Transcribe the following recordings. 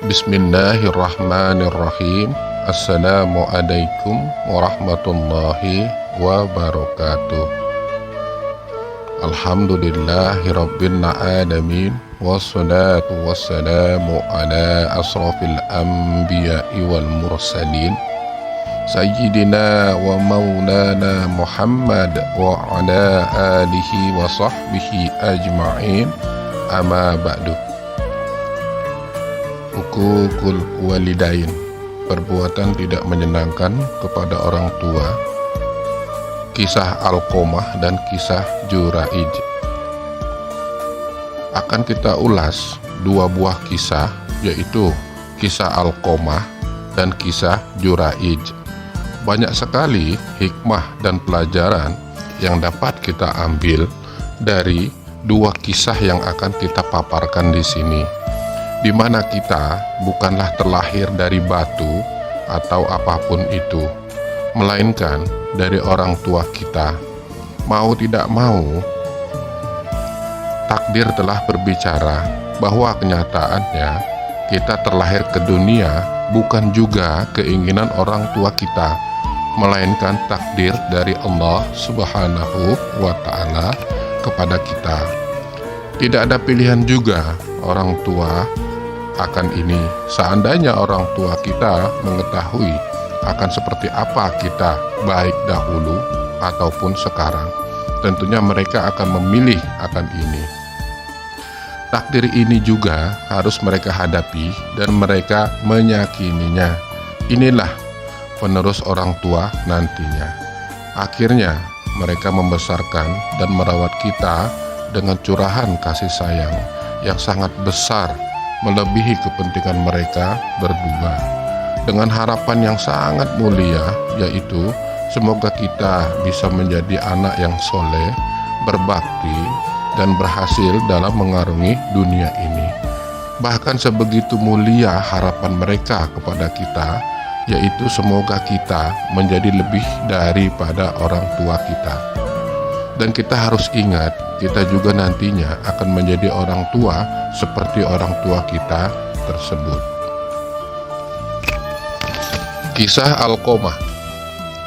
Bismillahirrahmanirrahim. Assalamualaikum warahmatullahi wabarakatuh. Alhamdulillahirabbil alamin. Wassalatu wassalamu ala asrafil anbiya'i wal mursalin. Sayyidina wa maulana Muhammad wa ala alihi wa sahbihi ajma'in. Amma ba'du. Hukukul walidain, perbuatan tidak menyenangkan kepada orang tua. Kisah Alqomah dan kisah Juraij. Akan kita ulas dua buah kisah, yaitu kisah Alqomah dan kisah Juraij. Banyak sekali hikmah dan pelajaran yang dapat kita ambil dari dua kisah yang akan kita paparkan di sini, di mana kita bukanlah terlahir dari batu atau apapun itu, melainkan dari orang tua kita. Mau tidak mau, takdir telah berbicara bahwa kenyataannya kita terlahir ke dunia bukan juga keinginan orang tua kita, melainkan takdir dari Allah Subhanahu wa Ta'ala kepada kita. Tidak ada pilihan juga orang tua akan ini. Seandainya orang tua kita mengetahui akan seperti apa kita baik dahulu ataupun sekarang, tentunya mereka akan memilih akan ini. Takdir ini juga harus mereka hadapi dan mereka meyakininya. Inilah penerus orang tua nantinya. Akhirnya mereka membesarkan dan merawat kita dengan curahan kasih sayang yang sangat besar, melebihi kepentingan mereka berdua, dengan harapan yang sangat mulia, yaitu semoga kita bisa menjadi anak yang soleh, berbakti, dan berhasil dalam mengarungi dunia ini. Bahkan sebegitu mulia harapan mereka kepada kita, yaitu semoga kita menjadi lebih daripada orang tua kita. Dan kita harus ingat, kita juga nantinya akan menjadi orang tua seperti orang tua kita tersebut. Kisah Alqomah.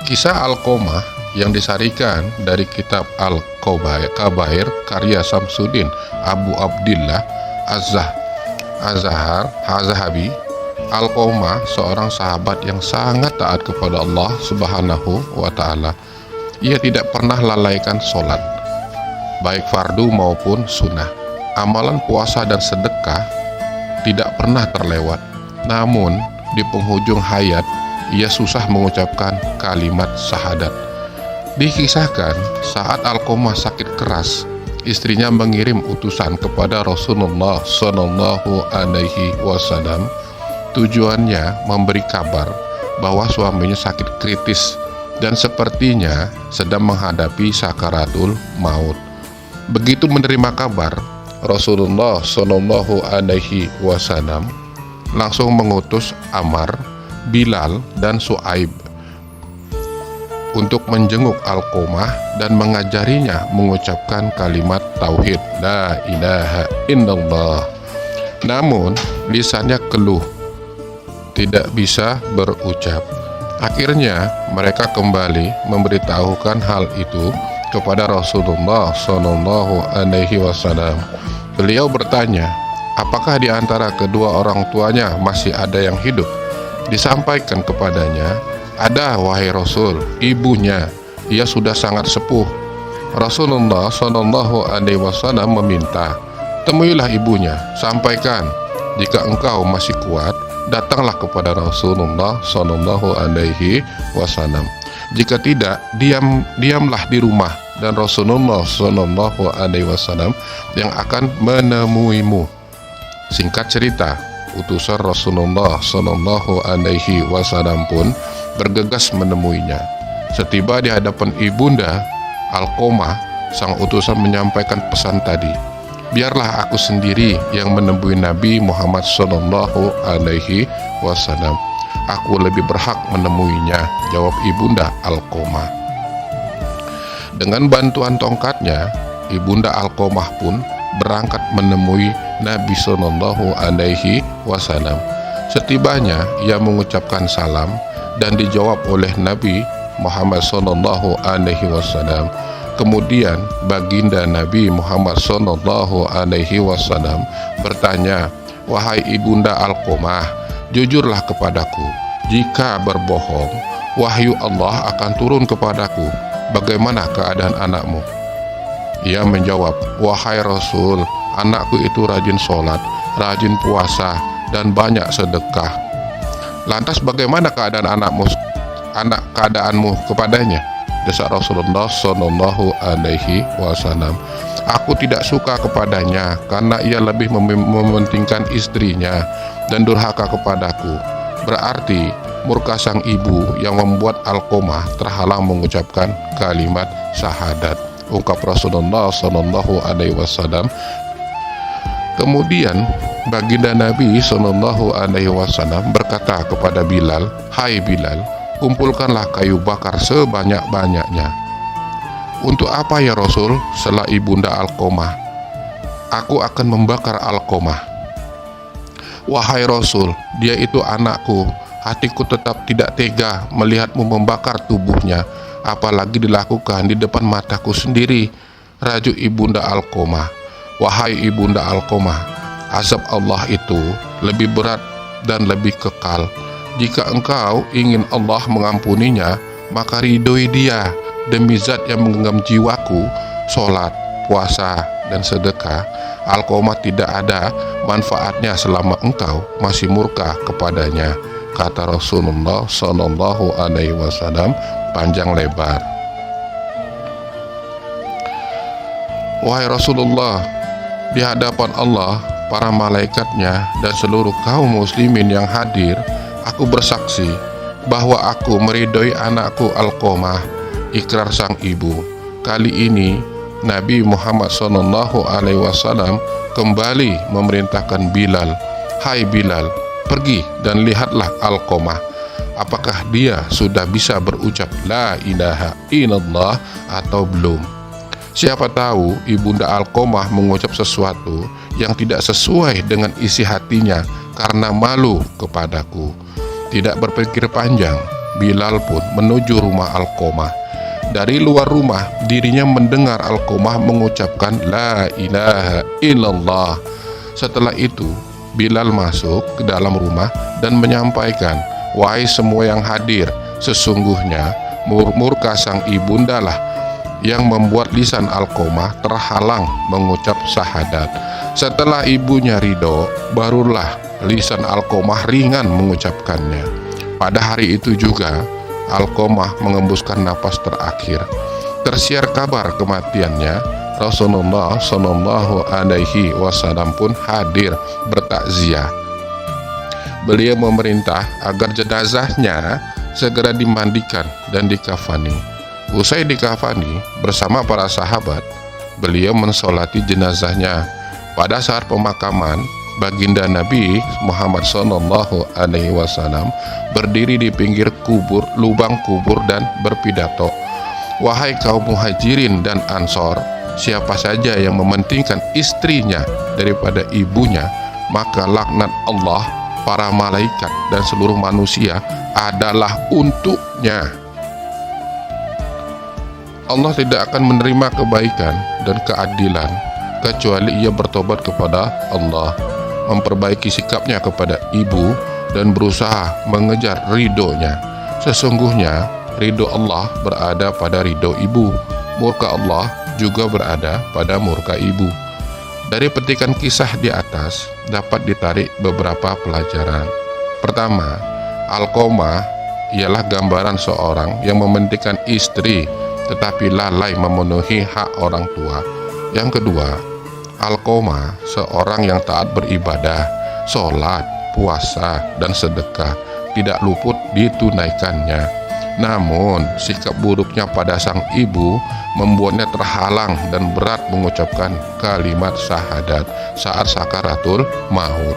Kisah Alqomah yang disarikan dari kitab Al-Kabair karya Samsuddin Abu Abdillah Az-Zahabi. Alqomah seorang sahabat yang sangat taat kepada Allah Subhanahu wa Ta'ala. Ia tidak pernah lalaikan sholat, baik fardu maupun sunnah. Amalan puasa dan sedekah tidak pernah terlewat. Namun di penghujung hayat ia susah mengucapkan kalimat syahadat. Dikisahkan saat Alqomah sakit keras, istrinya mengirim utusan kepada Rasulullah Shallallahu Alaihi Wasallam. Tujuannya memberi kabar bahwa suaminya sakit kritis dan sepertinya sedang menghadapi sakaratul maut. Begitu menerima kabar, Rasulullah Shallallahu Alaihi Wasallam langsung mengutus Ammar, Bilal, dan Su'aib untuk menjenguk Alqomah dan mengajarinya mengucapkan kalimat tauhid La ilaha illallah. Namun lisannya keluh, tidak bisa berucap. Akhirnya mereka kembali memberitahukan hal itu kepada Rasulullah Shallallahu Alaihi Wasallam. Beliau bertanya, apakah di antara kedua orang tuanya masih ada yang hidup? Disampaikan kepadanya, ada wahai Rasul, ibunya, ia sudah sangat sepuh. Rasulullah Shallallahu Alaihi Wasallam meminta, temuilah ibunya, sampaikan, jika engkau masih kuat, datanglah kepada Rasulullah Shallallahu Alaihi Wasallam. Jika tidak, diamlah di rumah dan Rasulullah Shallallahu Alaihi Wasallam yang akan menemuimu. Singkat cerita, utusan Rasulullah Shallallahu Alaihi Wasallam pun bergegas menemuinya. Setiba di hadapan ibunda Alqomah, sang utusan menyampaikan pesan tadi. Biarlah aku sendiri yang menemui Nabi Muhammad Sallallahu Alaihi Wasallam. Aku lebih berhak menemuinya, jawab ibunda Alqomah. Dengan bantuan tongkatnya, Ibunda Alqomah pun berangkat menemui Nabi Sallallahu Alaihi Wasallam. Setibanya ia mengucapkan salam dan dijawab oleh Nabi Muhammad Sallallahu Alaihi Wasallam. Kemudian baginda Nabi Muhammad Sallallahu Alaihi Wasallam bertanya, "Wahai Ibunda Alqomah, jujurlah kepadaku. Jika berbohong, wahyu Allah akan turun kepadaku. Bagaimana keadaan anakmu?" Ia menjawab, "Wahai Rasul, anakku itu rajin sholat, rajin puasa, dan banyak sedekah." "Lantas bagaimana keadaanmu kepadanya?" desak Rasulullah Shallallahu Alaihi Wasallam. "Aku tidak suka kepadanya karena ia lebih mementingkan istrinya dan durhaka kepadaku." Berarti murka sang ibu yang membuat Alqomah terhalang mengucapkan kalimat syahadat, ungkap Rasulullah Shallallahu Alaihi Wasallam. Kemudian baginda Nabi Shallallahu Alaihi Wasallam berkata kepada Bilal, "Hai Bilal, kumpulkanlah kayu bakar sebanyak-banyaknya." "Untuk apa ya Rasul?" sela Ibunda Alqomah. "Aku akan membakar Alqomah." "Wahai Rasul, dia itu anakku. Hatiku tetap tidak tega melihatmu membakar tubuhnya, apalagi dilakukan di depan mataku sendiri," rajuk Ibunda Alqomah. "Wahai Ibunda Alqomah, azab Allah itu lebih berat dan lebih kekal. Jika engkau ingin Allah mengampuninya, maka ridhoi dia. Demi zat yang menggenggam jiwaku, sholat, puasa, dan sedekah, Alqomah tidak ada manfaatnya selama engkau masih murka kepadanya," kata Rasulullah Sallallahu Alaihi Wasallam panjang lebar. "Wahai Rasulullah, di hadapan Allah, para malaikatnya, dan seluruh kaum muslimin yang hadir, aku bersaksi bahwa aku meridhoi anakku Alqomah," ikrar sang ibu. Kali ini Nabi Muhammad Sallallahu Alaihi Wasallam kembali memerintahkan Bilal, "Hai Bilal, pergi dan lihatlah Alqomah. Apakah dia sudah bisa berucap la ilaha illallah atau belum? Siapa tahu Ibunda Alqomah mengucap sesuatu yang tidak sesuai dengan isi hatinya karena malu kepadaku." Tidak berpikir panjang, Bilal pun menuju rumah Alqomah. Dari luar rumah, dirinya mendengar Alqomah mengucapkan la ilaha illallah. Setelah itu, Bilal masuk ke dalam rumah dan menyampaikan, "Wahai semua yang hadir, sesungguhnya murka sang ibunda lah yang membuat lisan Alqomah terhalang mengucap syahadat. Setelah ibunya ridho, barulah lisan Alqomah ringan mengucapkannya." Pada hari itu juga Alqomah mengembuskan napas terakhir. Tersiar kabar kematiannya, Rasulullah Shallallahu Alaihi Wasallam pun hadir bertakziah. Beliau memerintah agar jenazahnya segera dimandikan dan dikafani. Usai dikafani bersama para sahabat, beliau mensolati jenazahnya. Pada saat pemakaman, baginda Nabi Muhammad Sallallahu Alaihi Wasallam berdiri di pinggir lubang kubur dan berpidato, "Wahai kaum muhajirin dan ansor, siapa saja yang mementingkan istrinya daripada ibunya, maka laknat Allah, para malaikat, dan seluruh manusia adalah untuknya. Allah tidak akan menerima kebaikan dan keadilan kecuali ia bertobat kepada Allah, memperbaiki sikapnya kepada ibu, dan berusaha mengejar ridhonya. Sesungguhnya ridho Allah berada pada ridho ibu, murka Allah juga berada pada murka ibu." Dari petikan kisah di atas dapat ditarik beberapa pelajaran. Pertama, Alqomah ialah gambaran seorang yang mementingkan istri tetapi lalai memenuhi hak orang tua. Yang kedua, Alqomah seorang yang taat beribadah, sholat, puasa, dan sedekah, tidak luput ditunaikannya. Namun sikap buruknya pada sang ibu membuatnya terhalang dan berat mengucapkan kalimat syahadat saat sakaratul maut.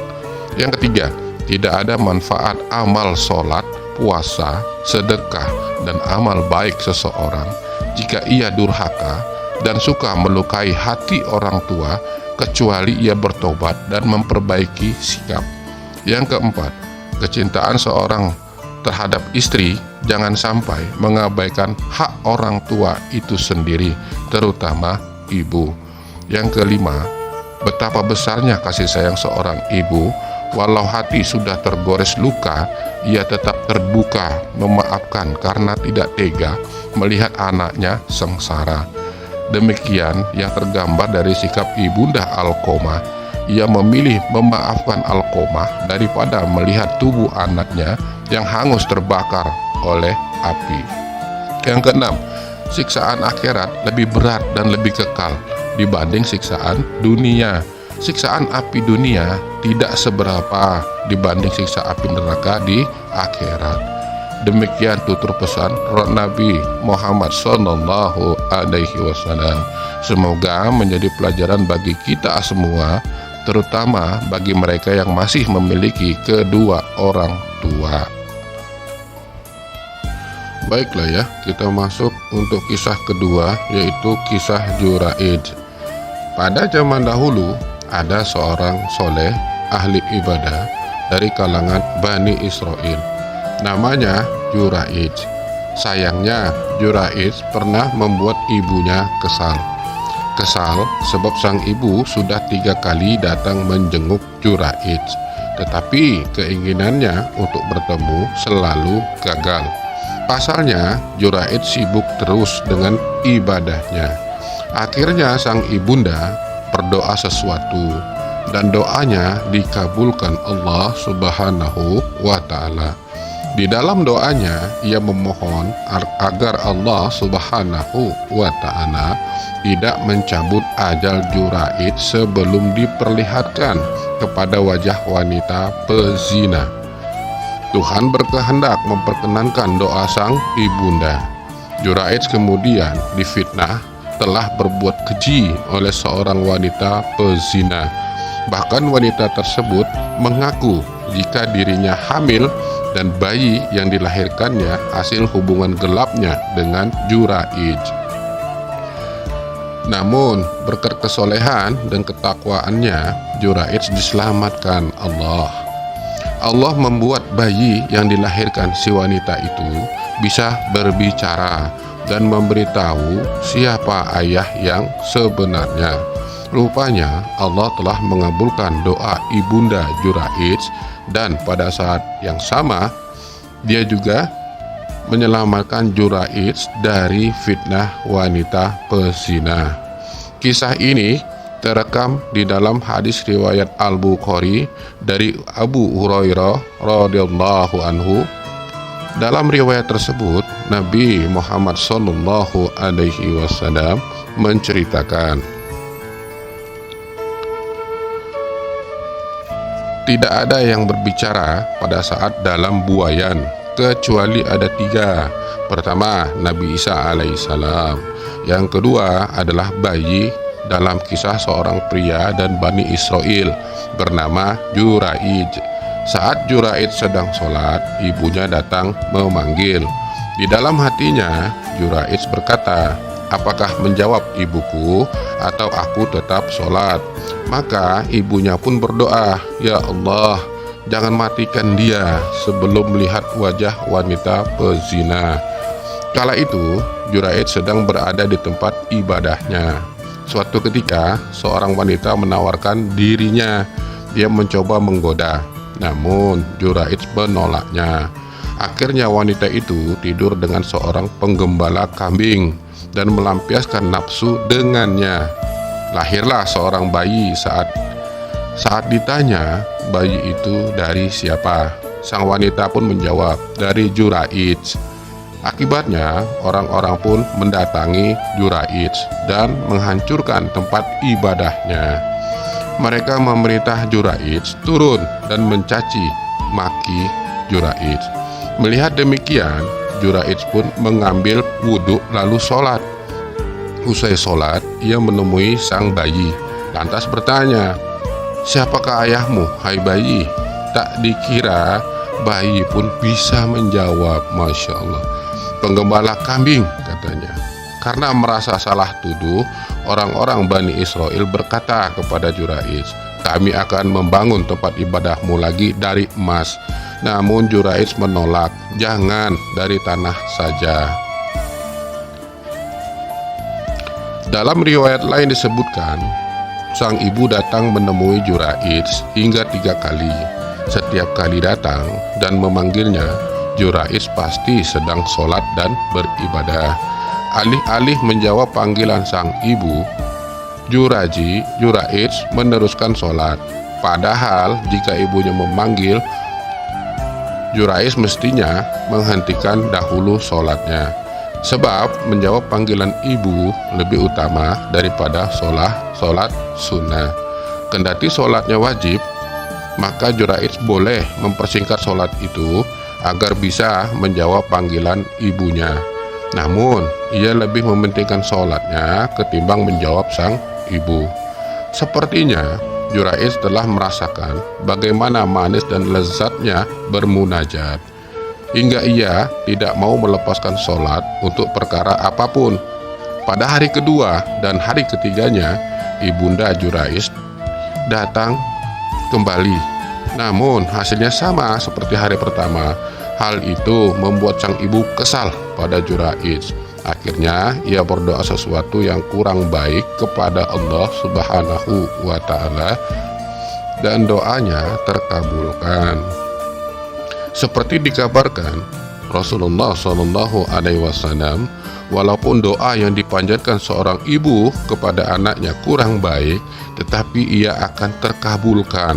Yang ketiga, tidak ada manfaat amal sholat, puasa, sedekah, dan amal baik seseorang jika ia durhaka dan suka melukai hati orang tua, kecuali ia bertobat dan memperbaiki sikap. Yang keempat, kecintaan seorang terhadap istri jangan sampai mengabaikan hak orang tua itu sendiri, terutama ibu. Yang kelima, betapa besarnya kasih sayang seorang ibu. Walau hati sudah tergores luka, ia tetap terbuka memaafkan karena tidak tega melihat anaknya sengsara. Demikian yang tergambar dari sikap Ibunda Alqomah. Ia memilih memaafkan Alqomah daripada melihat tubuh anaknya yang hangus terbakar oleh api. Yang keenam, siksaan akhirat lebih berat dan lebih kekal dibanding siksaan dunia. Siksaan api dunia tidak seberapa dibanding siksa api neraka di akhirat. Demikian tutur pesan Nabi Muhammad Sallallahu Alaihi Wasallam. Semoga menjadi pelajaran bagi kita semua, terutama bagi mereka yang masih memiliki kedua orang tua. Baiklah ya, kita masuk untuk kisah kedua, yaitu kisah Juraij. Pada zaman dahulu, ada seorang soleh ahli ibadah dari kalangan Bani Israel. Namanya Juraij. Sayangnya Juraij pernah membuat ibunya kesal. Kesal sebab sang ibu sudah 3 kali datang menjenguk Juraij, tetapi keinginannya untuk bertemu selalu gagal. Pasalnya Juraij sibuk terus dengan ibadahnya. Akhirnya sang ibunda berdoa sesuatu, dan doanya dikabulkan Allah Subhanahu wa Ta'ala. Di dalam doanya ia memohon agar Allah Subhanahu wa Ta'ala tidak mencabut ajal Juraij sebelum diperlihatkan kepada wajah wanita pezina. Tuhan berkehendak memperkenankan doa sang ibunda. Juraij kemudian difitnah telah berbuat keji oleh seorang wanita pezina. Bahkan wanita tersebut mengaku jika dirinya hamil dan bayi yang dilahirkannya hasil hubungan gelapnya dengan Juraij. Namun berkat kesolehan dan ketakwaannya, Juraij diselamatkan Allah. Allah membuat bayi yang dilahirkan si wanita itu bisa berbicara dan memberitahu siapa ayah yang sebenarnya. Rupanya Allah telah mengabulkan doa ibunda Juraij, dan pada saat yang sama dia juga menyelamatkan Juraij dari fitnah wanita pezina. Kisah ini terekam di dalam hadis riwayat Al-Bukhari dari Abu Hurairah radhiyallahu anhu. Dalam riwayat tersebut, Nabi Muhammad Sallallahu Alaihi Wasallam menceritakan, tidak ada yang berbicara pada saat dalam buayan, kecuali ada 3. Pertama, Nabi Isa alaihissalam. Yang kedua adalah bayi dalam kisah seorang pria dan Bani Israel bernama Juraij. Saat Juraij sedang sholat, ibunya datang memanggil. Di dalam hatinya, Juraij berkata, apakah menjawab ibuku atau aku tetap sholat? Maka ibunya pun berdoa, ya Allah, jangan matikan dia sebelum melihat wajah wanita pezina. Kala itu Juraij sedang berada di tempat ibadahnya. Suatu ketika seorang wanita menawarkan dirinya. Dia mencoba menggoda, namun Juraij menolaknya. Akhirnya wanita itu tidur dengan seorang penggembala kambing dan melampiaskan nafsu dengannya. Lahirlah seorang bayi. Saat ditanya bayi itu dari siapa, sang wanita pun menjawab, dari Juraij. Akibatnya orang-orang pun mendatangi Juraij dan menghancurkan tempat ibadahnya. Mereka memerintah Juraij turun dan mencaci maki Juraij. Melihat demikian, Juraij pun mengambil wudhu lalu sholat. Usai sholat, ia menemui sang bayi, lantas bertanya, siapakah ayahmu, hai bayi? Tak dikira bayi pun bisa menjawab. Masya Allah. Penggembala kambing katanya. Karena merasa salah tuduh, orang-orang Bani Israel berkata kepada Juraiz, kami akan membangun tempat ibadahmu lagi dari emas. Namun Juraiz menolak, jangan, dari tanah saja. Dalam riwayat lain disebutkan, sang ibu datang menemui Juraiz hingga 3 kali. Setiap kali datang dan memanggilnya, Juraiz pasti sedang sholat dan beribadah. Alih-alih menjawab panggilan sang ibu, Juraiz meneruskan sholat. Padahal jika ibunya memanggil, Juraiz mestinya menghentikan dahulu sholatnya. Sebab menjawab panggilan ibu lebih utama daripada sholat sunnah. Kendati sholatnya wajib, maka Juraiz boleh mempersingkat sholat itu agar bisa menjawab panggilan ibunya. Namun, ia lebih mementingkan sholatnya ketimbang menjawab sang ibu. Sepertinya, Juraiz telah merasakan bagaimana manis dan lezatnya bermunajat, hingga ia tidak mau melepaskan sholat untuk perkara apapun. Pada hari kedua dan hari ketiganya, ibunda Juraiz datang kembali. Namun, hasilnya sama seperti hari pertama. Hal itu membuat sang ibu kesal pada Juraiz. Akhirnya ia berdoa sesuatu yang kurang baik kepada Allah Subhanahu wa Ta'ala, dan doanya terkabulkan. Seperti dikabarkan, Rasulullah SAW, walaupun doa yang dipanjatkan seorang ibu kepada anaknya kurang baik, tetapi ia akan terkabulkan.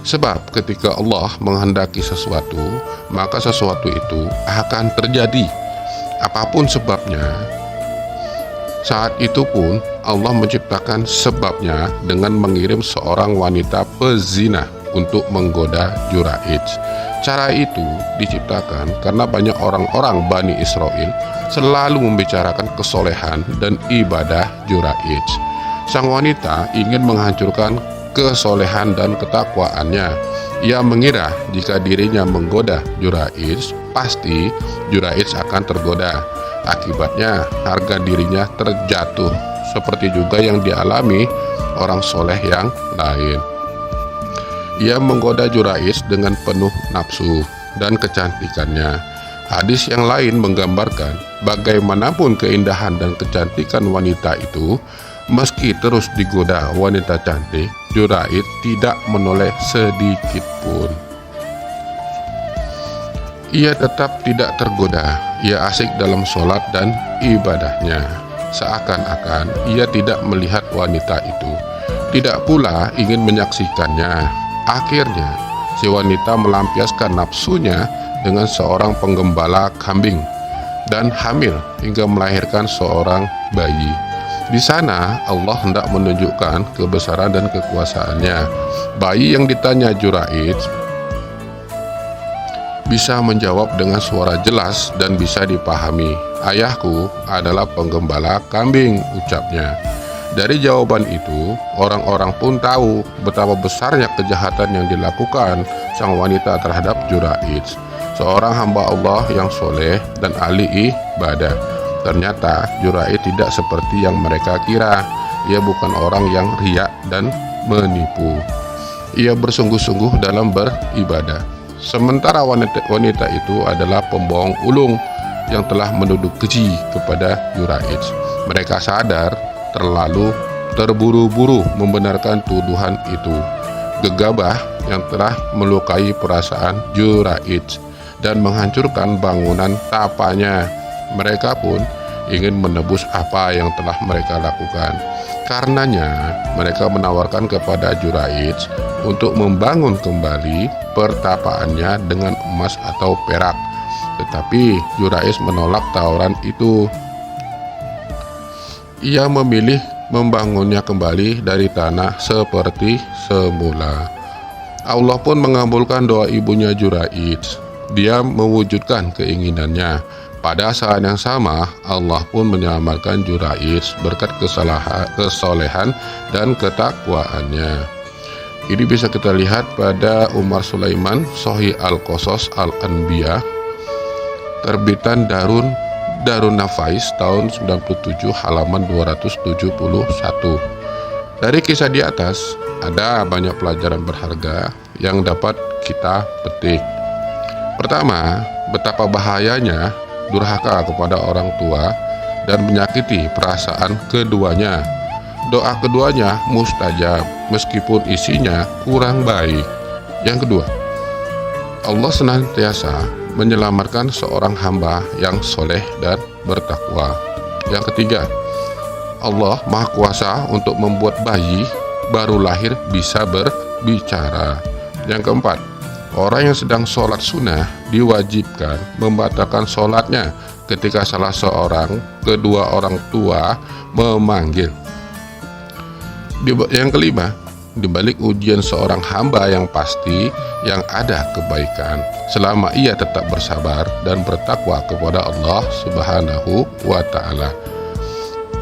Sebab ketika Allah menghendaki sesuatu, maka sesuatu itu akan terjadi. Apapun sebabnya, saat itu pun Allah menciptakan sebabnya dengan mengirim seorang wanita pezina untuk menggoda Juraiz. Cara itu diciptakan karena banyak orang-orang Bani Israel selalu membicarakan kesolehan dan ibadah Juraiz. Sang wanita ingin menghancurkan kesolehan dan ketakwaannya. Ia mengira jika dirinya menggoda Juraiz, pasti Juraiz akan tergoda. Akibatnya harga dirinya terjatuh, seperti juga yang dialami orang soleh yang lain. Ia menggoda Juraiz dengan penuh nafsu dan kecantikannya. Hadis yang lain menggambarkan bagaimanapun keindahan dan kecantikan wanita itu, meski terus digoda wanita cantik, Juraiz tidak menoleh sedikit pun. Ia tetap tidak tergoda. Ia asik dalam sholat dan ibadahnya. Seakan-akan ia tidak melihat wanita itu, tidak pula ingin menyaksikannya. Akhirnya, si wanita melampiaskan nafsunya dengan seorang penggembala kambing dan hamil hingga melahirkan seorang bayi. Di sana Allah hendak menunjukkan kebesaran dan kekuasaannya. Bayi yang ditanya Juraiz bisa menjawab dengan suara jelas dan bisa dipahami. Ayahku adalah penggembala kambing, ucapnya. Dari jawaban itu, orang-orang pun tahu betapa besarnya kejahatan yang dilakukan sang wanita terhadap Juraiz, seorang hamba Allah yang soleh dan ahli ibadah. Ternyata Juraiz tidak seperti yang mereka kira. Ia bukan orang yang riak dan menipu. Ia bersungguh-sungguh dalam beribadah. Sementara wanita itu adalah pembohong ulung yang telah menuduh keji kepada Juraiz. Mereka sadar terlalu terburu-buru membenarkan tuduhan itu. Gegabah yang telah melukai perasaan Juraiz dan menghancurkan bangunan tapanya. Mereka pun ingin menebus apa yang telah mereka lakukan. Karenanya, mereka menawarkan kepada Juraiz untuk membangun kembali pertapaannya dengan emas atau perak. Tetapi Juraiz menolak tawaran itu. Ia memilih membangunnya kembali dari tanah seperti semula. Allah pun mengabulkan doa ibunya Juraiz. Dia mewujudkan keinginannya. Pada saat yang sama, Allah pun menyelamatkan Juraiz berkat kesolehan dan ketakwaannya. Ini bisa kita lihat pada Umar Sulaiman, Sahih Al-Qasas Al-Anbiya, terbitan Darun Nafais tahun 97 halaman 271. Dari kisah di atas, ada banyak pelajaran berharga yang dapat kita petik. Pertama, betapa bahayanya durhaka kepada orang tua dan menyakiti perasaan keduanya. Doa keduanya mustajab meskipun isinya kurang baik. Yang kedua, Allah senantiasa menyelamatkan seorang hamba yang soleh dan bertakwa. Yang ketiga, Allah Maha Kuasa untuk membuat bayi baru lahir bisa berbicara. Yang keempat, orang yang sedang sholat sunnah diwajibkan membatalkan sholatnya ketika salah seorang kedua orang tua memanggil. Yang kelima, di balik ujian seorang hamba yang pasti yang ada kebaikan selama ia tetap bersabar dan bertakwa kepada Allah Subhanahu wa Ta'ala.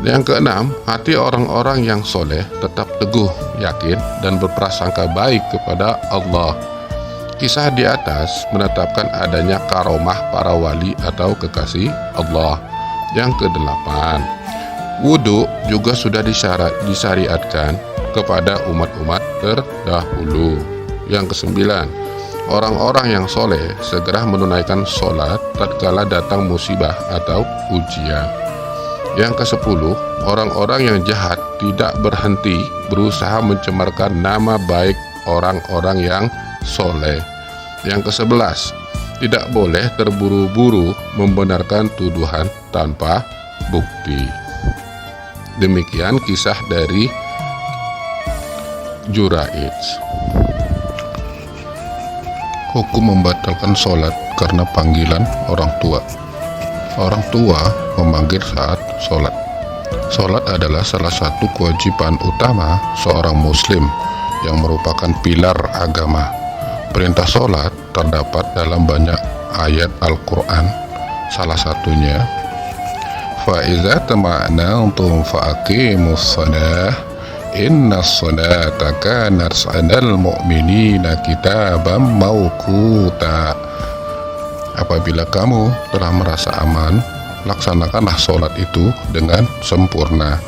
Yang keenam, hati orang-orang yang soleh tetap teguh, yakin, dan berprasangka baik kepada Allah. Kisah di atas menetapkan adanya karomah para wali atau kekasih Allah. Yang kedelapan, wudhu juga sudah disyariatkan kepada umat-umat terdahulu. Yang kesembilan, orang-orang yang soleh segera menunaikan sholat tatkala datang musibah atau ujian. Yang kesepuluh, orang-orang yang jahat tidak berhenti berusaha mencemarkan nama baik orang-orang yang soleh. Yang kesebelas, tidak boleh terburu-buru membenarkan tuduhan tanpa bukti. Demikian kisah dari Juraij. Hukum membatalkan sholat karena panggilan orang tua. Orang tua memanggil saat sholat. Sholat adalah salah satu kewajiban utama seorang muslim yang merupakan pilar agama. Perintah sholat terdapat dalam banyak ayat Al-Quran. Salah satunya, فَإِذَا تَمَعْنَنْتُمْ فَأَقِيمُوا الصَّلَاةَ إِنَّ الصَّلَاةَ كَانَتْ عَلَى الْمُؤْمِنِينَ كِتَابًا مَوْقُوتًا. Apabila kamu telah merasa aman, laksanakanlah sholat itu dengan sempurna.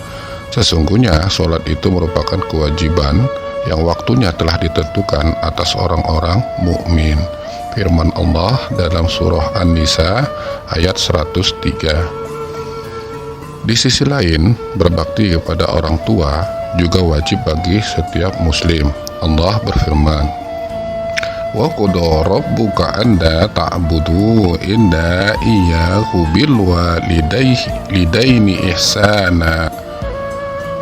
Sesungguhnya sholat itu merupakan kewajiban yang waktunya telah ditentukan atas orang-orang mukmin. Firman Allah dalam surah An-Nisa ayat 103. Di sisi lain, berbakti kepada orang tua juga wajib bagi setiap muslim. Allah berfirman, wa qada rabbuka alla ta'budu illa iyyahu bil walidaini ihsana.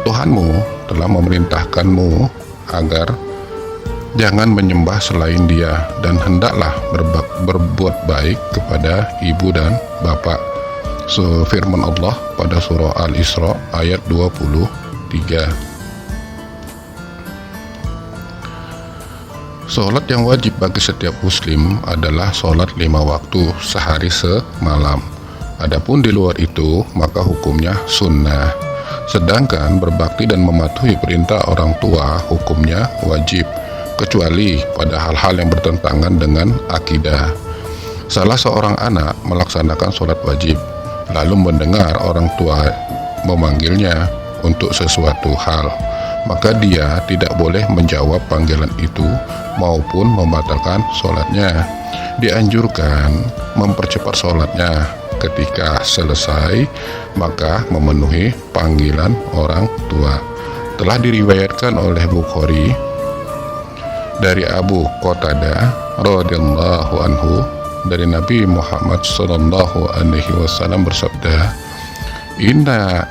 Tuhanmu telah memerintahkanmu agar jangan menyembah selain Dia dan hendaklah berbuat baik kepada ibu dan bapak. Firman Allah pada surah Al-Isra ayat 23. Sholat yang wajib bagi setiap muslim adalah sholat 5 waktu sehari semalam. Adapun di luar itu, maka hukumnya sunnah. Sedangkan berbakti dan mematuhi perintah orang tua hukumnya wajib, kecuali pada hal-hal yang bertentangan dengan akidah. Salah seorang anak melaksanakan sholat wajib, lalu mendengar orang tua memanggilnya untuk sesuatu hal, maka dia tidak boleh menjawab panggilan itu maupun membatalkan sholatnya. Dianjurkan mempercepat sholatnya. Ketika selesai, maka memenuhi panggilan orang tua. Telah diriwayatkan oleh Bukhari dari Abu Qatadah radhiyallahu anhu dari Nabi Muhammad sallallahu alaihi wasallam bersabda, Inna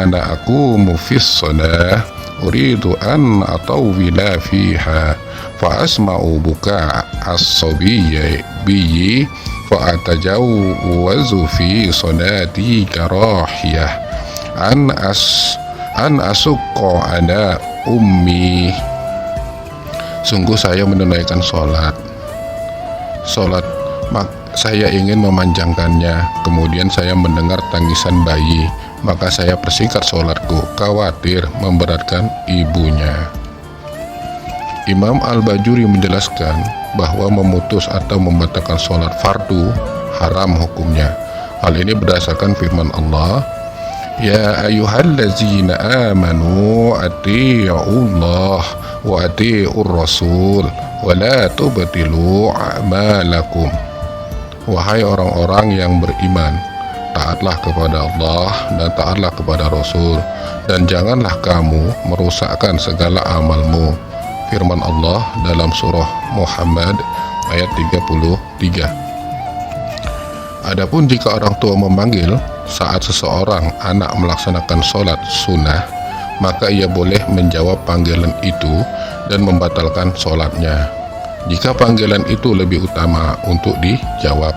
na'akumu fis salah uridu an atawwila fiha fa asma'u buka as-sabiyyi bi fa atajawwazu fi salati karahiyah an asukko ada ummi. Sungguh saya menunaikan sholat saya ingin memanjangkannya, kemudian saya mendengar tangisan bayi, maka saya persingkat sholatku, khawatir memberatkan ibunya. Imam Al-Bajuri menjelaskan bahwa memutus atau membatalkan sholat fardu haram hukumnya. Hal ini berdasarkan firman Allah, Ya ayyuhallazina amanu ati'ullah wa ati'ur rasul wa la tubtilu a'malakum. Wahai orang-orang yang beriman, taatlah kepada Allah dan taatlah kepada Rasul, dan janganlah kamu merusakkan segala amalmu. Firman Allah dalam surah Muhammad ayat 33. Adapun jika orang tua memanggil saat seseorang anak melaksanakan sholat sunnah, maka ia boleh menjawab panggilan itu dan membatalkan sholatnya. Jika panggilan itu lebih utama untuk dijawab,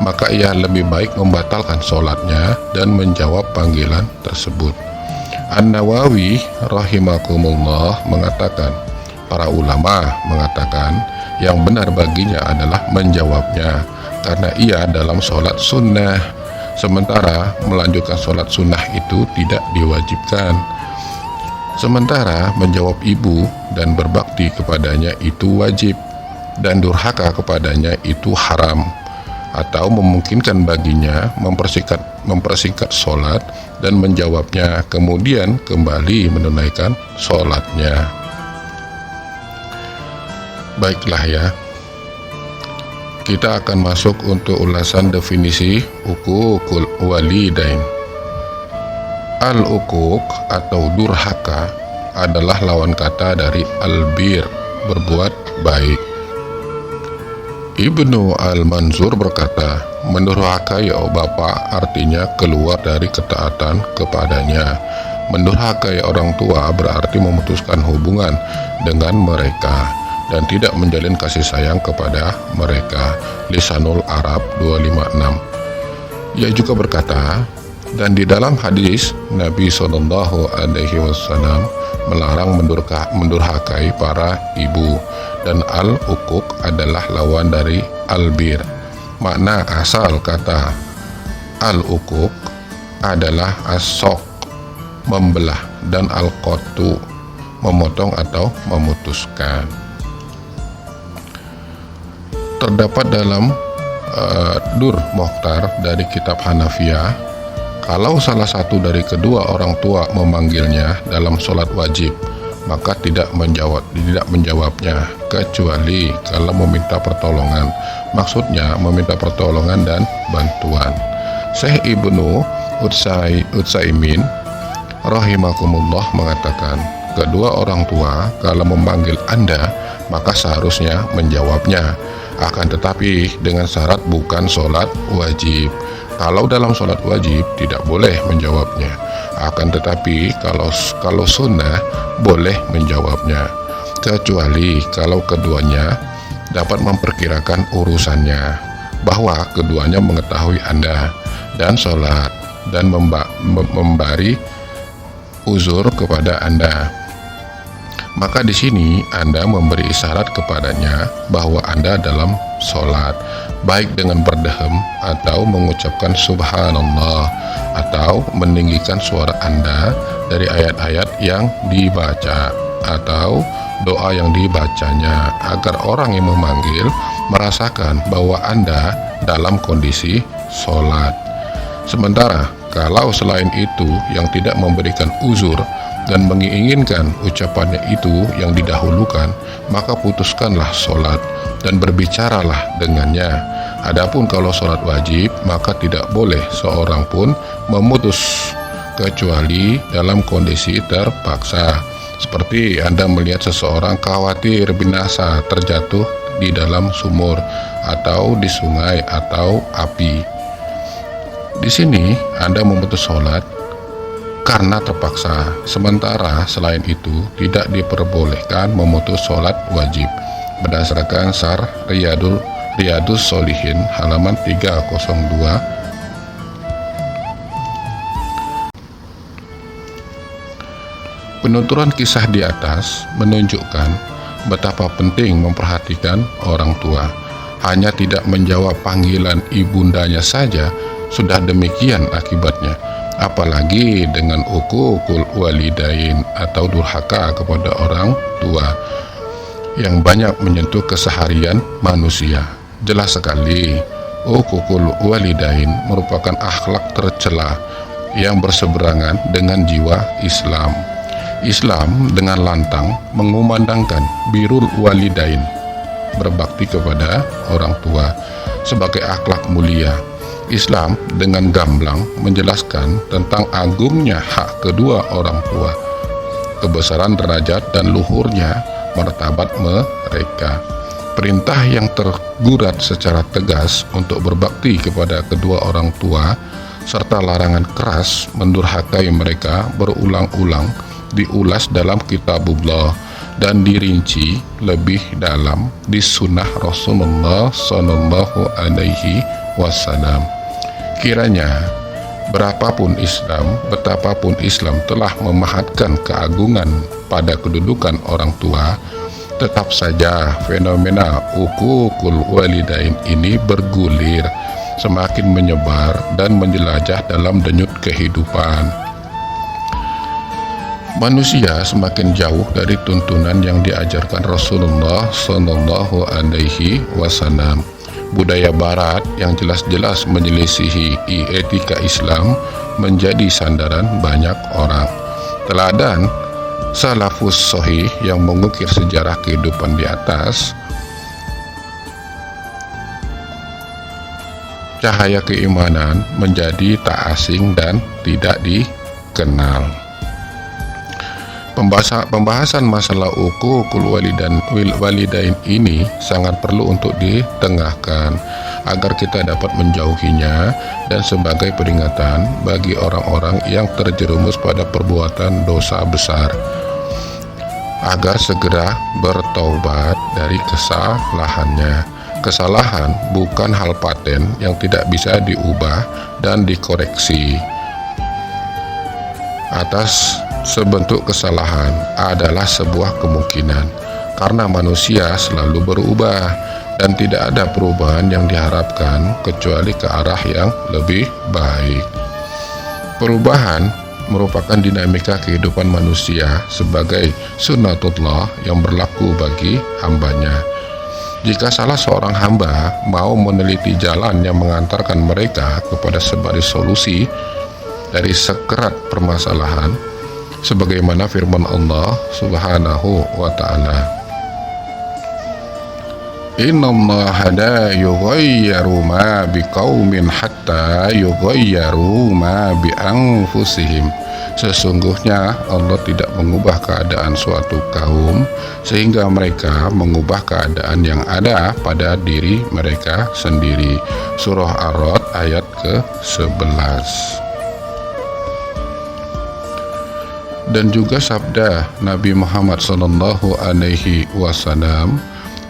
maka ia lebih baik membatalkan sholatnya dan menjawab panggilan tersebut. An-Nawawi rahimakumullah mengatakan, para ulama mengatakan yang benar baginya adalah menjawabnya, karena ia dalam sholat sunnah, sementara melanjutkan sholat sunnah itu tidak diwajibkan. Sementara menjawab ibu dan berbakti kepadanya itu wajib, dan durhaka kepadanya itu haram, atau memungkinkan baginya mempersingkat sholat dan menjawabnya, kemudian kembali menunaikan sholatnya. Baiklah ya, kita akan masuk untuk ulasan definisi uququl walidain. Al-uquq atau durhaka adalah lawan kata dari albir, berbuat baik. Ibnu Al-Manzur berkata, mendurhakai bapak artinya keluar dari ketaatan kepadanya. Mendurhakai orang tua berarti memutuskan hubungan dengan mereka dan tidak menjalin kasih sayang kepada mereka. Lisanul Arab 256. Ia juga berkata, dan di dalam hadis Nabi SAW melarang mendurhakai para ibu, dan al-uquq adalah lawan dari albir. Makna asal kata al-uquq adalah as-soq, membelah, dan al-qatu, memotong atau memutuskan. Terdapat dalam Dur Mokhtar dari kitab Hanafiyah, kalau salah satu dari kedua orang tua memanggilnya dalam sholat wajib, maka tidak menjawabnya, kecuali kalau meminta pertolongan. Maksudnya meminta pertolongan dan bantuan. Syekh Ibnu Utsaimin rahimakumullah mengatakan, kedua orang tua kalau memanggil Anda, maka seharusnya menjawabnya, akan tetapi dengan syarat bukan sholat wajib. Kalau dalam sholat wajib tidak boleh menjawabnya, akan tetapi kalau sunnah boleh menjawabnya, kecuali kalau keduanya dapat memperkirakan urusannya, bahwa keduanya mengetahui Anda dan sholat dan memberi uzur kepada Anda. Maka di sini Anda memberi isyarat kepadanya bahwa Anda dalam sholat, baik dengan berdehem atau mengucapkan subhanallah, atau meninggikan suara Anda dari ayat-ayat yang dibaca atau doa yang dibacanya, agar orang yang memanggil merasakan bahwa Anda dalam kondisi sholat. Sementara kalau selain itu yang tidak memberikan uzur dan menginginkan ucapannya itu yang didahulukan, maka putuskanlah sholat dan berbicaralah dengannya. Adapun kalau sholat wajib, maka tidak boleh seorang pun memutus, kecuali dalam kondisi terpaksa, seperti Anda melihat seseorang khawatir binasa terjatuh di dalam sumur atau di sungai atau api. Di sini Anda memutus sholat karena terpaksa, sementara selain itu tidak diperbolehkan memutus sholat wajib, berdasarkan Syarh Riyadus Sholihin halaman 302. Penuturan kisah di atas menunjukkan betapa penting memperhatikan orang tua. Hanya tidak menjawab panggilan ibundanya saja sudah demikian akibatnya, apalagi dengan uququl walidain atau durhaka kepada orang tua. yang banyak menyentuh keseharian manusia. Jelas sekali, uququl walidain merupakan akhlak tercela yang berseberangan dengan jiwa Islam. Islam dengan lantang mengumandangkan birrul walidain, berbakti kepada orang tua, sebagai akhlak mulia. Islam dengan gamblang menjelaskan tentang agungnya hak kedua orang tua, kebesaran derajat dan luhurnya martabat mereka. Perintah yang tergurat secara tegas untuk berbakti kepada kedua orang tua serta larangan keras mendurhakai mereka berulang-ulang diulas dalam kitabullah dan dirinci lebih dalam di sunnah Rasulullah Sallallahu Alaihi Wasallam. Kiranya betapapun Islam telah memahatkan keagungan pada kedudukan orang tua, tetap saja fenomena uququl walidain ini bergulir, semakin menyebar dan menjelajah dalam denyut kehidupan. Manusia semakin jauh dari tuntunan yang diajarkan Rasulullah Sallallahu Alaihi Wasallam. Budaya Barat yang jelas-jelas menyelisihi etika Islam menjadi sandaran banyak orang. Teladan salafus sahih yang mengukir sejarah kehidupan di atas, cahaya keimanan menjadi tak asing dan tidak dikenal. Pembahasan masalah uququl walidain ini sangat perlu untuk ditengahkan agar kita dapat menjauhinya, dan sebagai peringatan bagi orang-orang yang terjerumus pada perbuatan dosa besar agar segera bertaubat dari kesalahannya. Kesalahan bukan hal paten yang tidak bisa diubah dan dikoreksi. Atas sebentuk kesalahan adalah sebuah kemungkinan, karena manusia selalu berubah dan tidak ada perubahan yang diharapkan kecuali ke arah yang lebih baik. Perubahan merupakan dinamika kehidupan manusia sebagai sunnatullah yang berlaku bagi hambanya. Jika salah seorang hamba mau meneliti jalan yang mengantarkan mereka kepada sebagai solusi dari sekerat permasalahan, sebagaimana firman Allah Subhanahu wa ta'ala, innallaha la yughayyiru ma biqaumin hatta yughayyiru ma bi anfusihim. Sesungguhnya Allah tidak mengubah keadaan suatu kaum sehingga mereka mengubah keadaan yang ada pada diri mereka sendiri. Surah Ar-Ra'd ayat ke-11. Dan juga sabda Nabi Muhammad sallallahu alaihi wasallam,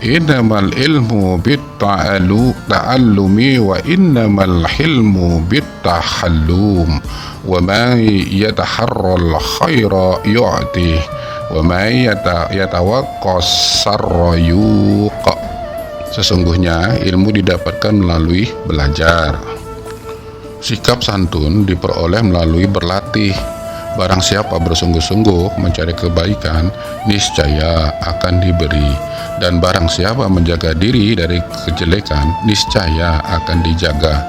innamal ilmu bitta'allumi wa innamal hilmu bittahallum wa man yataharral khaira yu'tih wa man yatawaqqas sarra yuqa. Sesungguhnya ilmu didapatkan melalui belajar, sikap santun diperoleh melalui berlatih. Barang siapa bersungguh-sungguh mencari kebaikan, niscaya akan diberi. Dan barang siapa menjaga diri dari kejelekan, niscaya akan dijaga.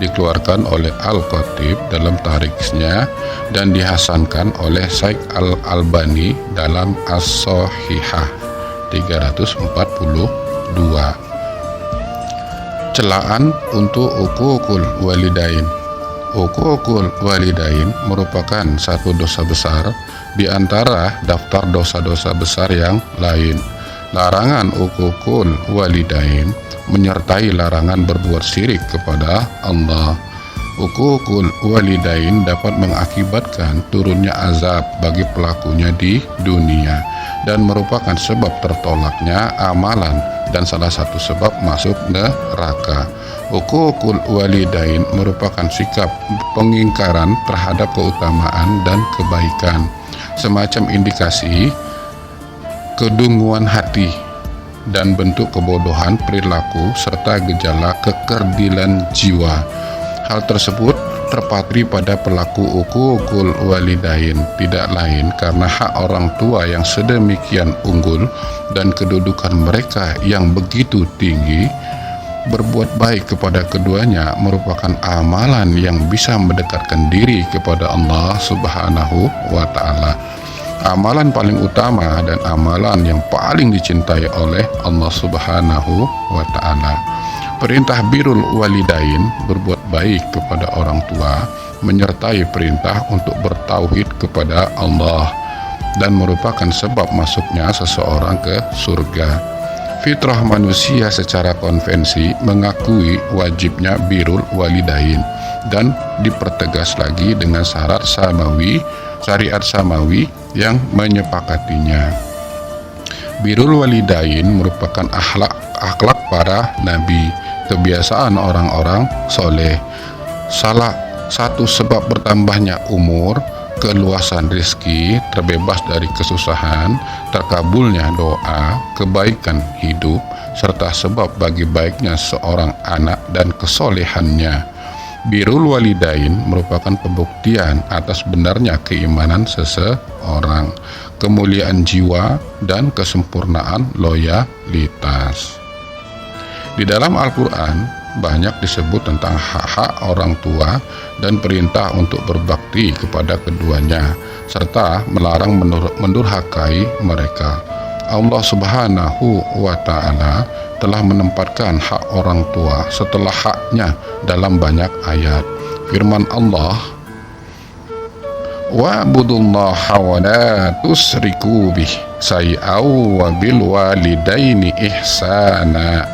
Dikeluarkan oleh Al-Khatib dalam tarikhnya dan dihasankan oleh Syekh Al-Albani dalam As-Sahihah 342. Celaan untuk uququl walidain. Uququl walidain merupakan satu dosa besar di antara daftar dosa-dosa besar yang lain. Larangan uququl walidain menyertai larangan berbuat syirik kepada Allah. Uququl walidain dapat mengakibatkan turunnya azab bagi pelakunya di dunia dan merupakan sebab tertolaknya amalan dan salah satu sebab masuk neraka. Uququl walidain merupakan sikap pengingkaran terhadap keutamaan dan kebaikan, semacam indikasi kedunguan hati dan bentuk kebodohan perilaku serta gejala kekerdilan jiwa. Hal tersebut terpatri pada pelaku uququl walidain, tidak lain karena hak orang tua yang sedemikian unggul dan kedudukan mereka yang begitu tinggi. Berbuat baik kepada keduanya merupakan amalan yang bisa mendekatkan diri kepada Allah Subhanahu wa Ta'ala. Amalan paling utama dan amalan yang paling dicintai oleh Allah Subhanahu wa Ta'ala. Perintah birrul walidain, berbuat baik kepada orang tua, menyertai perintah untuk bertauhid kepada Allah dan merupakan sebab masuknya seseorang ke surga. Fitrah manusia secara konvensi mengakui wajibnya birrul walidain dan dipertegas lagi dengan syariat samawi yang menyepakatinya. Birrul walidain merupakan akhlak para nabi, kebiasaan orang-orang soleh. Salah satu sebab bertambahnya umur, keluasan rezeki, terbebas dari kesusahan, terkabulnya doa, kebaikan hidup, serta sebab bagi baiknya seorang anak dan kesolehannya. Birrul walidain merupakan pembuktian atas benarnya keimanan seseorang, kemuliaan jiwa, dan kesempurnaan loyalitas. Di dalam Al-Quran banyak disebut tentang hak-hak orang tua dan perintah untuk berbakti kepada keduanya, serta melarang mendurhakai mereka. Allah Subhanahu wa Ta'ala telah menempatkan hak orang tua setelah haknya dalam banyak ayat. Firman Allah, wa'budullaha wa la tusriku bih syai'an wa bil walidaini ihsana.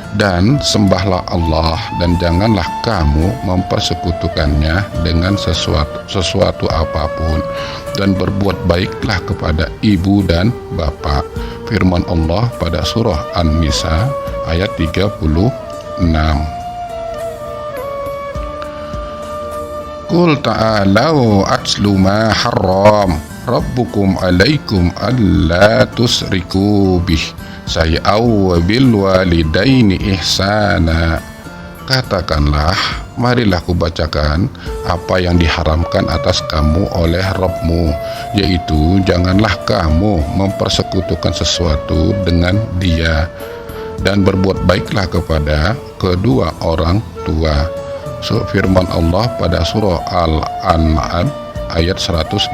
Dan sembahlah Allah dan janganlah kamu mempersekutukannya dengan sesuatu apapun, dan berbuat baiklah kepada ibu dan bapak. Firman Allah pada surah An-Nisa ayat 36. Qul ta'alau atslu ma harram rabbukum alaikum alla tusriku bih syai'an wa bil walidaini ihsana. Katakanlah, marilah kubacakan apa yang diharamkan atas kamu oleh Rabbmu, yaitu janganlah kamu mempersekutukan sesuatu dengan Dia, dan berbuat baiklah kepada kedua orang tua. Firman Allah pada surah Al-An'am ayat 151.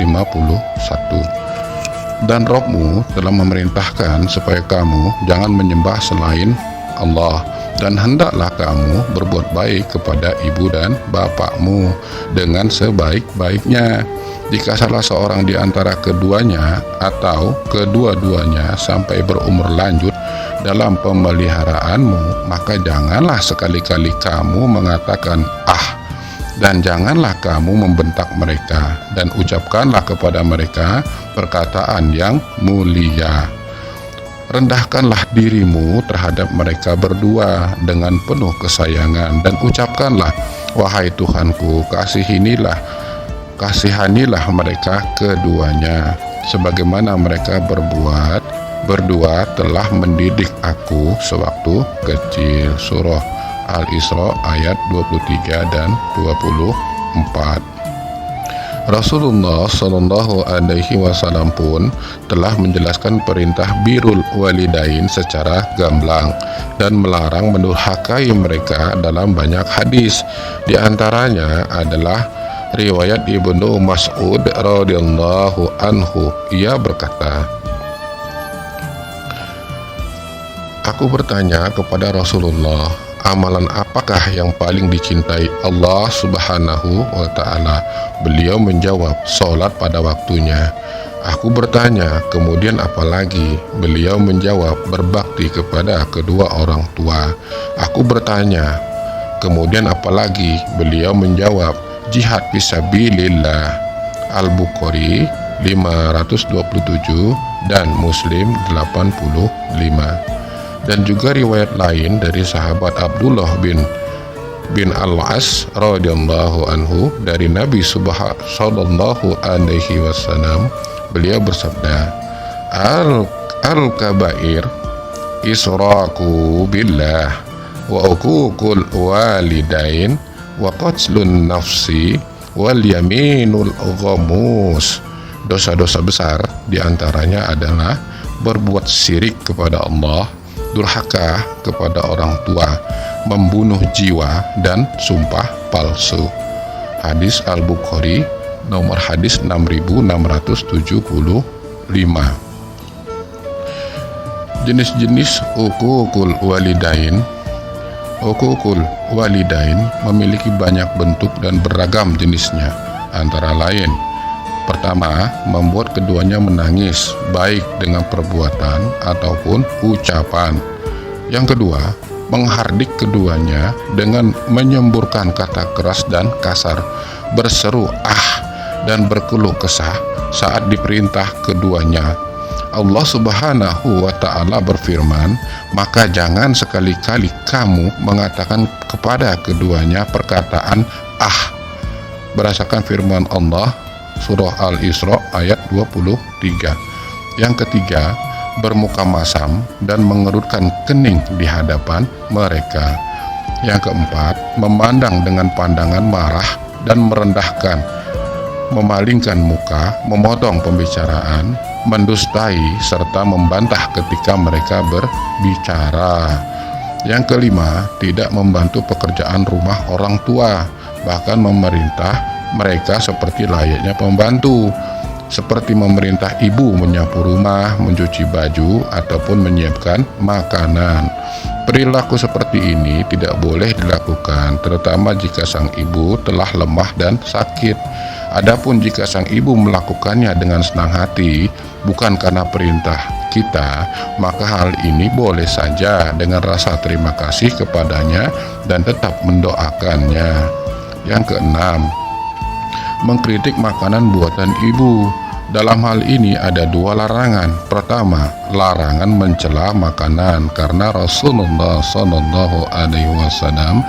Dan Rabbmu telah memerintahkan supaya kamu jangan menyembah selain Allah, dan hendaklah kamu berbuat baik kepada ibu dan bapakmu dengan sebaik-baiknya. Jika salah seorang di antara keduanya atau kedua-duanya sampai berumur lanjut dalam pemeliharaanmu, maka janganlah sekali-kali kamu mengatakan dan janganlah kamu membentak mereka, dan ucapkanlah kepada mereka perkataan yang mulia. Rendahkanlah dirimu terhadap mereka berdua dengan penuh kesayangan, dan ucapkanlah, wahai Tuhanku, kasihanilah mereka keduanya, sebagaimana mereka berdua telah mendidik aku sewaktu kecil. Surah Al-Isra ayat 23 dan 24. Rasulullah Shallallahu Alaihi Wasallam pun telah menjelaskan perintah birrul walidain secara gamblang dan melarang mendurhakai mereka dalam banyak hadis. Di antaranya adalah riwayat Ibnu Mas'ud radhiyallahu anhu. Ia berkata, aku bertanya kepada Rasulullah, amalan apakah yang paling dicintai Allah Subhanahu wa Ta'ala? Beliau menjawab, sholat pada waktunya. Aku bertanya, kemudian apa lagi? Beliau menjawab, berbakti kepada kedua orang tua. Aku bertanya, kemudian apa lagi? Beliau menjawab, jihad fisabilillah. Al-Bukhari 527 dan Muslim 85. Dan juga riwayat lain dari sahabat Abdullah bin Al-As radhiyallahu anhu dari Nabi sallallahu alaihi wasallam, beliau bersabda, al-kabair israku billah wa uququl walidain wa qatlun nafsi wal yaminul ghamus. Dosa-dosa besar diantaranya adalah berbuat syirik kepada Allah, durhaka kepada orang tua, membunuh jiwa, dan sumpah palsu. Hadis Al-Bukhari nomor hadis 6675. Jenis-jenis uququl walidain. Uququl walidain memiliki banyak bentuk dan beragam jenisnya. Antara lain, pertama, membuat keduanya menangis, baik dengan perbuatan ataupun ucapan. Yang kedua, menghardik keduanya dengan menyemburkan kata keras dan kasar, berseru dan berkeluh kesah saat diperintah keduanya. Allah Subhanahu wa Ta'ala berfirman, maka jangan sekali-kali kamu mengatakan kepada keduanya perkataan berdasarkan firman Allah Surah Al-Isra ayat 23. Yang ketiga, bermuka masam dan mengerutkan kening di hadapan mereka. Yang keempat, memandang dengan pandangan marah dan merendahkan, memalingkan muka, memotong pembicaraan, mendustai, serta membantah ketika mereka berbicara. Yang kelima, tidak membantu pekerjaan rumah orang tua, bahkan memerintah mereka seperti layaknya pembantu, seperti memerintah ibu menyapu rumah, mencuci baju, ataupun menyiapkan makanan. Perilaku seperti ini tidak boleh dilakukan, terutama jika sang ibu telah lemah dan sakit. Adapun jika sang ibu melakukannya dengan senang hati, bukan karena perintah kita, maka hal ini boleh saja dengan rasa terima kasih kepadanya dan tetap mendoakannya. Yang keenam, mengkritik makanan buatan ibu. Dalam hal ini ada dua larangan. Pertama, larangan mencela makanan, karena Rasulullah SAW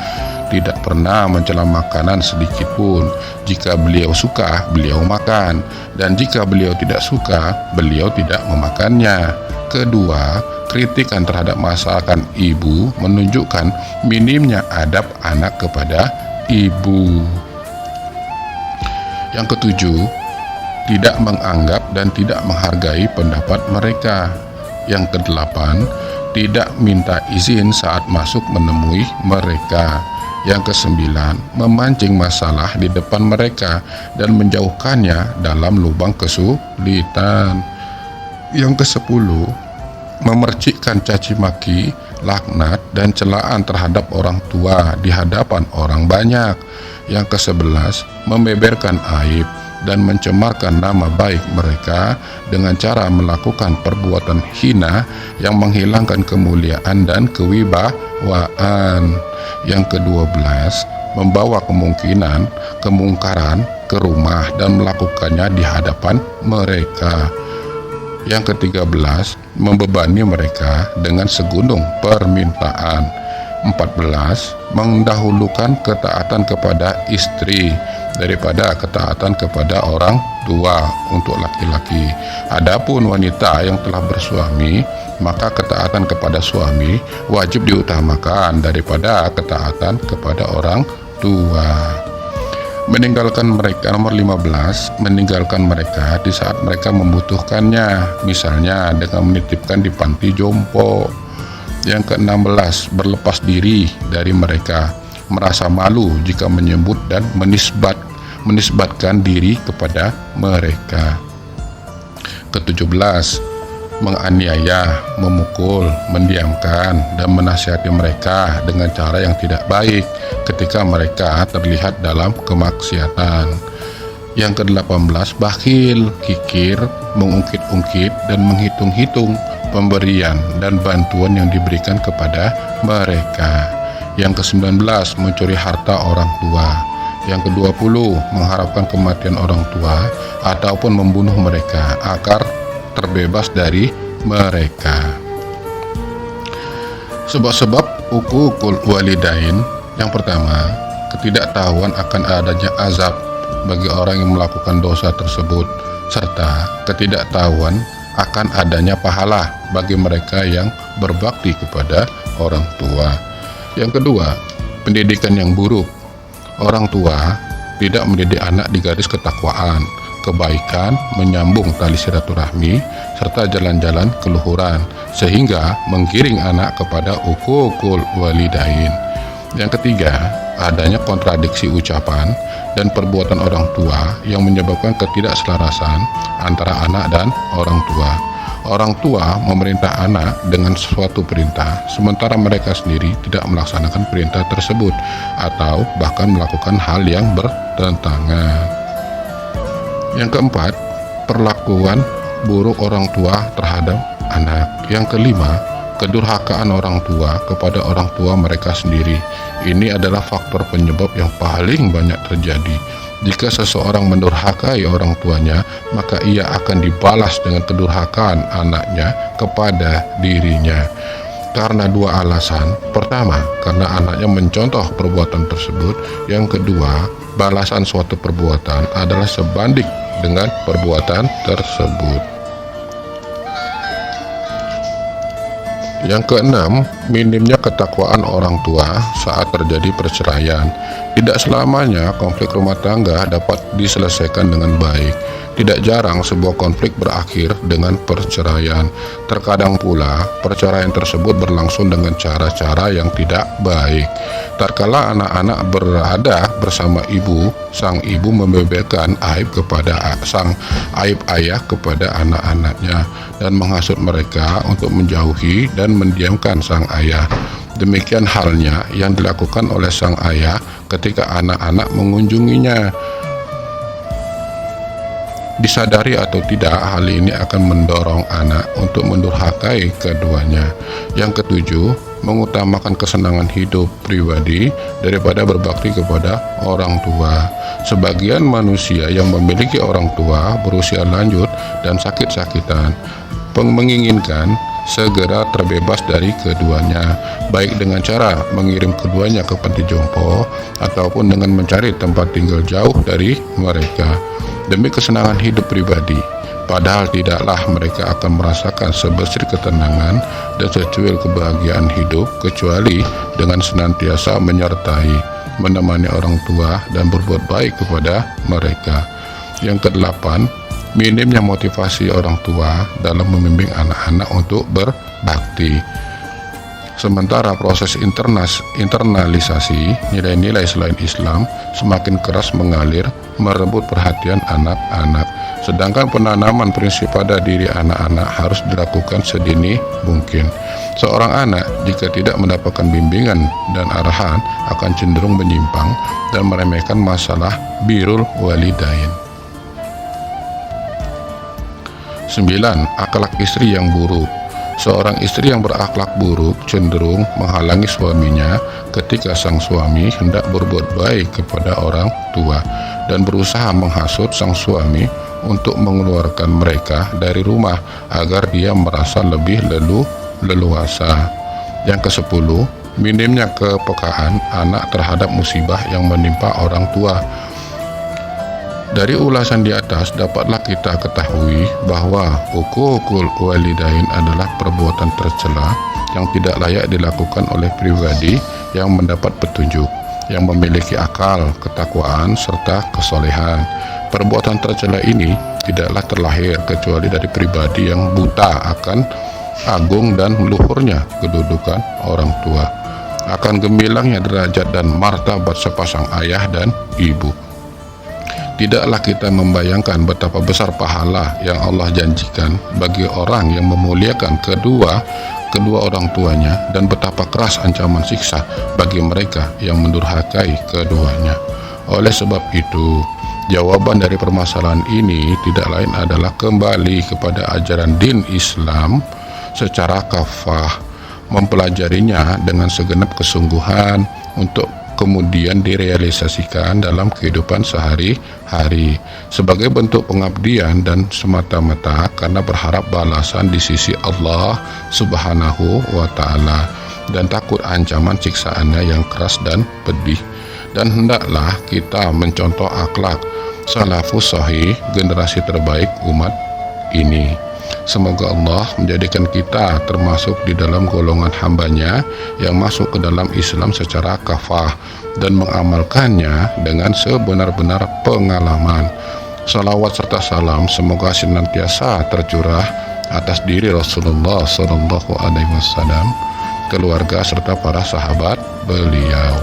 tidak pernah mencela makanan sedikit pun. Jika beliau suka, beliau makan, dan jika beliau tidak suka, beliau tidak memakannya. Kedua, kritikan terhadap masakan ibu menunjukkan minimnya adab anak kepada ibu. Yang ketujuh, tidak menganggap dan tidak menghargai pendapat mereka. Yang kedelapan, tidak minta izin saat masuk menemui mereka. Yang kesembilan, memancing masalah di depan mereka dan menjauhkannya dalam lubang kesulitan. Yang kesepuluh, memercikkan caci maki, laknat, dan celaan terhadap orang tua di hadapan orang banyak. Yang kesebelas, membeberkan aib dan mencemarkan nama baik mereka dengan cara melakukan perbuatan hina yang menghilangkan kemuliaan dan kewibawaan. Yang ke-12, membawa kemungkaran ke rumah dan melakukannya di hadapan mereka. Yang ke-13, membebani mereka dengan segunung permintaan. 14, mendahulukan ketaatan kepada istri daripada ketaatan kepada orang tua untuk laki-laki. Adapun wanita yang telah bersuami, maka ketaatan kepada suami wajib diutamakan daripada ketaatan kepada orang tua. Meninggalkan mereka, nomor 15, meninggalkan mereka di saat mereka membutuhkannya, misalnya dengan menitipkan di panti jompo. Yang ke-16, berlepas diri dari mereka, merasa malu jika menyebut dan menisbatkan diri kepada mereka. Ke-17, menganiaya, memukul, mendiamkan, dan menasihati mereka dengan cara yang tidak baik ketika mereka terlihat dalam kemaksiatan. Yang ke-18, bakhil, kikir, mengungkit-ungkit, dan menghitung-hitung pemberian dan bantuan yang diberikan kepada mereka. Yang ke-19, mencuri harta orang tua. Yang ke-20, mengharapkan kematian orang tua ataupun membunuh mereka agar terbebas dari mereka. Sebab-sebab uququl walidain. Yang pertama, ketidaktahuan akan adanya azab bagi orang yang melakukan dosa tersebut, serta ketidaktahuan akan adanya pahala bagi mereka yang berbakti kepada orang tua. Yang kedua, pendidikan yang buruk. Orang tua tidak mendidik anak di garis ketakwaan, kebaikan, menyambung tali silaturahmi, serta jalan-jalan keluhuran, sehingga menggiring anak kepada uququl walidain. Yang ketiga, adanya kontradiksi ucapan dan perbuatan orang tua yang menyebabkan ketidakselarasan antara anak dan orang tua. Orang tua memerintah anak dengan suatu perintah, sementara mereka sendiri tidak melaksanakan perintah tersebut atau bahkan melakukan hal yang bertentangan. Yang keempat, perlakuan buruk orang tua terhadap anak. Yang kelima, kedurhakaan orang tua kepada orang tua mereka sendiri. Ini adalah faktor penyebab yang paling banyak terjadi. Jika seseorang mendurhakai orang tuanya, maka ia akan dibalas dengan kedurhakaan anaknya kepada dirinya. Karena dua alasan. Pertama, karena anaknya mencontoh perbuatan tersebut. Yang kedua, balasan suatu perbuatan adalah sebanding dengan perbuatan tersebut. Yang keenam, minimnya ketakwaan orang tua saat terjadi perceraian. Tidak selamanya konflik rumah tangga dapat diselesaikan dengan baik. Tidak jarang sebuah konflik berakhir dengan perceraian. Terkadang pula perceraian tersebut berlangsung dengan cara-cara yang tidak baik. Tatkala anak-anak berada bersama ibu, sang ibu membeberkan aib kepada sang aib ayah kepada anak-anaknya dan menghasut mereka untuk menjauhi dan mendiamkan sang ayah. Demikian halnya yang dilakukan oleh sang ayah ketika anak-anak mengunjunginya. Disadari atau tidak, hal ini akan mendorong anak untuk mendurhakai keduanya. Yang ketujuh, mengutamakan kesenangan hidup pribadi daripada berbakti kepada orang tua. Sebagian manusia yang memiliki orang tua berusia lanjut dan sakit-sakitan menginginkan segera terbebas dari keduanya, baik dengan cara mengirim keduanya ke panti jompo ataupun dengan mencari tempat tinggal jauh dari mereka demi kesenangan hidup pribadi. Padahal tidaklah mereka akan merasakan sebersih ketenangan dan secuil kebahagiaan hidup kecuali dengan senantiasa menyertai, menemani orang tua dan berbuat baik kepada mereka. Yang kedelapan, minimnya motivasi orang tua dalam membimbing anak-anak untuk berbakti. Sementara proses internalisasi nilai-nilai selain Islam semakin keras mengalir merebut perhatian anak-anak. Sedangkan penanaman prinsip pada diri anak-anak harus dilakukan sedini mungkin. Seorang anak jika tidak mendapatkan bimbingan dan arahan akan cenderung menyimpang dan meremehkan masalah birrul walidain. 9. Akhlak istri yang buruk. Seorang istri yang berakhlak buruk cenderung menghalangi suaminya ketika sang suami hendak berbuat baik kepada orang tua dan berusaha menghasut sang suami untuk mengeluarkan mereka dari rumah agar dia merasa lebih leluasa. Yang ke-10, minimnya kepekaan anak terhadap musibah yang menimpa orang tua. Dari ulasan di atas dapatlah kita ketahui bahwa uququl walidain adalah perbuatan tercela yang tidak layak dilakukan oleh pribadi yang mendapat petunjuk, yang memiliki akal, ketakwaan, serta kesolehan. Perbuatan tercela ini tidaklah terlahir kecuali dari pribadi yang buta akan agung dan luhurnya kedudukan orang tua, akan gemilangnya derajat dan martabat sepasang ayah dan ibu. Tidaklah kita membayangkan betapa besar pahala yang Allah janjikan bagi orang yang memuliakan kedua orang tuanya dan betapa keras ancaman siksa bagi mereka yang mendurhakai keduanya. Oleh sebab itu, jawaban dari permasalahan ini tidak lain adalah kembali kepada ajaran din Islam secara kafah, mempelajarinya dengan segenap kesungguhan untuk kemudian direalisasikan dalam kehidupan sehari-hari sebagai bentuk pengabdian dan semata-mata karena berharap balasan di sisi Allah Subhanahu wa Ta'ala dan takut ancaman siksaannya yang keras dan pedih. Dan hendaklah kita mencontoh akhlak salafus sahih, generasi terbaik umat ini. Semoga Allah menjadikan kita termasuk di dalam golongan hambanya yang masuk ke dalam Islam secara kafah dan mengamalkannya dengan sebenar-benar pengalaman. Salawat serta salam semoga senantiasa tercurah atas diri Rasulullah SAW, keluarga serta para sahabat beliau.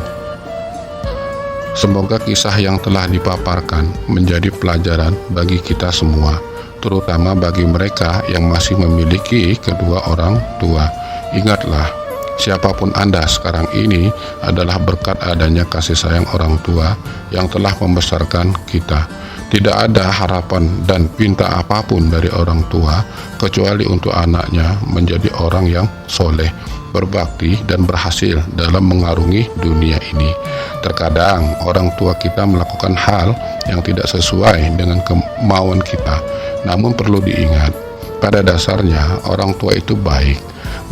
Semoga kisah yang telah dipaparkan menjadi pelajaran bagi kita semua, terutama bagi mereka yang masih memiliki kedua orang tua. Ingatlah, siapapun Anda sekarang ini adalah berkat adanya kasih sayang orang tua yang telah membesarkan kita. Tidak ada harapan dan pinta apapun dari orang tua kecuali untuk anaknya menjadi orang yang soleh, berbakti, dan berhasil dalam mengarungi dunia ini. Terkadang orang tua kita melakukan hal yang tidak sesuai dengan kemauan kita. Namun perlu diingat, pada dasarnya orang tua itu baik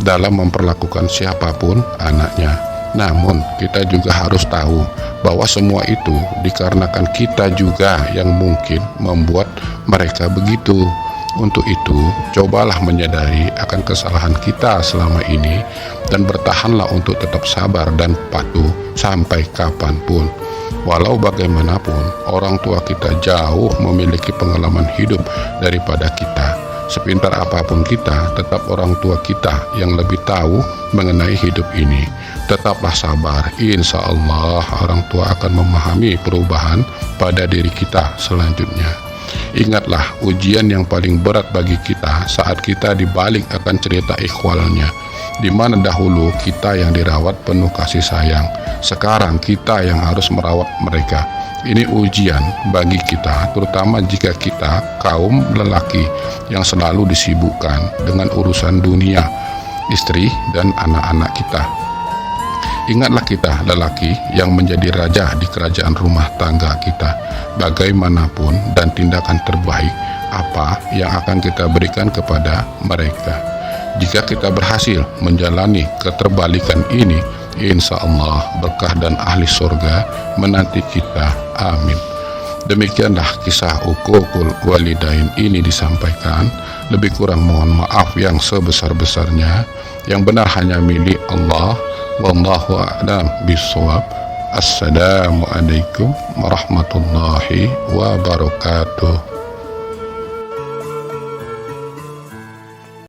dalam memperlakukan siapapun anaknya. Namun kita juga harus tahu bahwa semua itu dikarenakan kita juga yang mungkin membuat mereka begitu. Untuk itu, cobalah menyadari akan kesalahan kita selama ini dan bertahanlah untuk tetap sabar dan patuh sampai kapanpun. Walau bagaimanapun, orang tua kita jauh memiliki pengalaman hidup daripada kita. Sepintar apapun kita, tetap orang tua kita yang lebih tahu mengenai hidup ini. Tetaplah sabar, insya Allah orang tua akan memahami perubahan pada diri kita selanjutnya. Ingatlah, ujian yang paling berat bagi kita saat kita dibalik akan cerita ikhwalnya, di mana dahulu kita yang dirawat penuh kasih sayang, sekarang kita yang harus merawat mereka. Ini ujian bagi kita, terutama jika kita kaum lelaki yang selalu disibukkan dengan urusan dunia, istri dan anak-anak kita. Ingatlah kita lelaki yang menjadi raja di kerajaan rumah tangga kita. Bagaimanapun dan tindakan terbaik apa yang akan kita berikan kepada mereka. Jika kita berhasil menjalani keterbalikan ini, insya Allah berkah dan ahli surga menanti kita. Amin. Demikianlah kisah uququl walidain ini disampaikan. Lebih kurang mohon maaf yang sebesar-besarnya. Yang benar hanya milik Allah. Wallahu a'lam bishawab. Assalamualaikum warahmatullahi wabarakatuh.